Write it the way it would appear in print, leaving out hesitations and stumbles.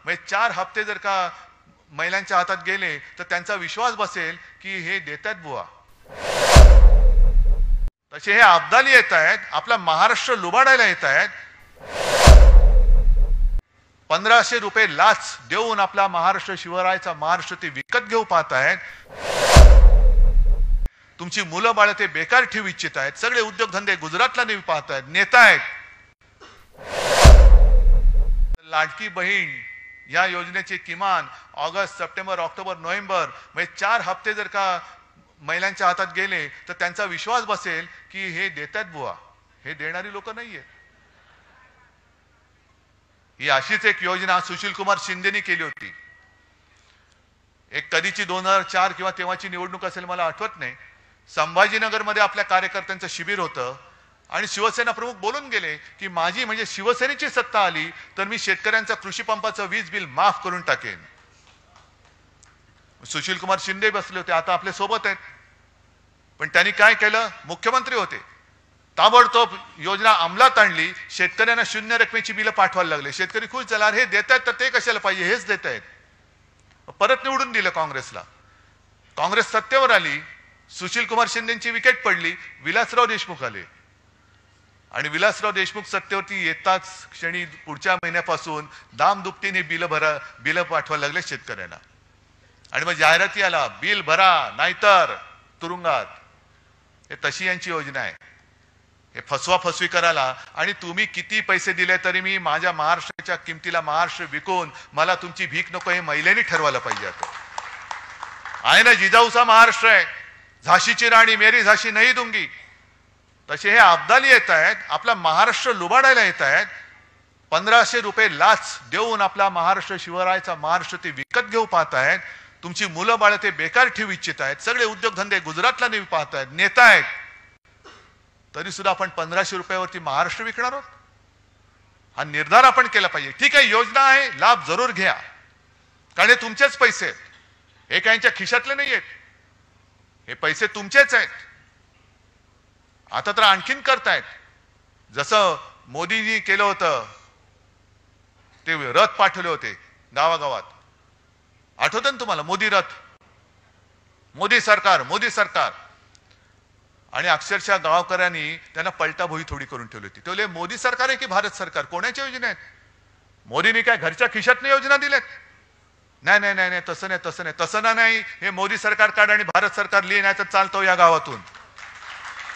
म्हणजे 4 हप्ते जर का महिलांच्या हातात गेले तर त्यांचा विश्वास बसेल की हे देतात बुवा. तसे हे अब्दाली येत आहेत, आपला महाराष्ट्र लुबाडायला येत आहेत. 1500 रुपये लाच देऊन आपला महाराष्ट्र शिवरायाचा महाराष्ट्र ते विकत घेऊ पाहत आहेत. तुमची मुलं बाळ ते बेकार ठेवू इच्छित आहेत. सगळे उद्योगधंदे गुजरातला नेऊ पाहत आहेत, नेता आहेत. लाडकी बहीण या योजनेचे किमान ऑगस्ट, सप्टेंबर, ऑक्टोबर, नोव्हेंबर म्हणजे 4 हप्ते जर का महिलांच्या हातात गेले तर त्यांचा विश्वास बसेल की हे देतात बुवा. हे देणारी लोक नाहीये. ही अशीच एक योजना सुशील कुमार शिंदेनी केली होती. एक कधीची 2004 किंवा तेव्हाची निवडणूक असेल मला आठवत नाही. संभाजीनगरमध्ये आपल्या कार्यकर्त्यांचं शिबिर होतं आणि शिवसेना प्रमुख बोलून गेले की माझी म्हणजे शिवसेनेची सत्ता आली तर मी शेतकऱ्यांचं कृषी पंपाचं वीज बिल माफ करून टाकेन. सुशील कुमार शिंदे बसले होते, आता आपल्या सोबत आहेत. पण त्यांनी काय केलं? मुख्यमंत्री होते, ताबडतोब योजना अंमलात आणली. शेतकऱ्यांना 0 रकमेची बिलं पाठवायला लागले. शेतकरी खुश झाला, हे देत आहेत तर ते कशाला पाहिजे, हेच देत आहेत. परत निवडून दिलं काँग्रेसला. काँग्रेस सत्तेवर आली, सुशील कुमार शिंदेची विकेट पडली, विलासराव देशमुख आले आणि विलासराव देशमुख सत्तेवरती येताच क्षणी पुढच्या महिन्यापासून दामदुपटीने बिलं पाठवायला लागले शेतकऱ्यांना. आणि मग जाहिराती आला, बिल भरा नाहीतर तुरुंगात. हे तशी यांची योजना आहे. हे फसवी करायला. आणि तुम्ही किती पैसे दिले तरी मी माझ्या महाराष्ट्राच्या किमतीला महाराष्ट्र विकून मला तुमची भीक नको हे महिलांनी ठरवायला पाहिजे. आता आहे ना, जिजाऊचा महाराष्ट्र आहे, झाशीची राणी मेरी झाशी नाही दूंगी. तसे हे अब्दाली येत आहेत, आपला महाराष्ट्र लुबाडायला येत आहेत. 1500 रुपये लाच देऊन आपला महाराष्ट्र शिवरायाचा महाराष्ट्र ते विकत घेऊ पाहत आहेत. तुमची मुलं बाळ ते बेकार ठेवू इच्छित आहेत. सगळे उद्योगधंदे गुजरातला नेऊ पाहत आहेत, नेता आहेत. तरी सुद्धा आपण 1500 रुपयावरती महाराष्ट्र विकणार आहोत? हा निर्धार आपण केला पाहिजे. ठीक आहे, योजना आहे, लाभ जरूर घ्या, कारण हे तुमचेच पैसे आहेत. हे काहींच्या खिशातले नाही आहेत, हे पैसे तुमचेच आहेत. आता तर आणखीन करतायत. जसं मोदींनी केलं होतं, ते रथ पाठवले होते गावागावात, आठवतं ना तुम्हाला? मोदी रथ, मोदी सरकार, मोदी सरकार. आणि अक्षरशः गावकऱ्यांनी त्यांना पलटा भोई थोडी करून ठेवली होती. ते मोदी सरकार आहे की भारत सरकार? कोणाच्या योजना आहेत? मोदींनी काय घरच्या खिशातनं योजना दिल्यात? नाही नाही नाही, तसं नाही, तसं नाही, तसं नाही. हे मोदी सरकार काढ आणि भारत सरकार लिहि, नाही तर चालतो या गावातून.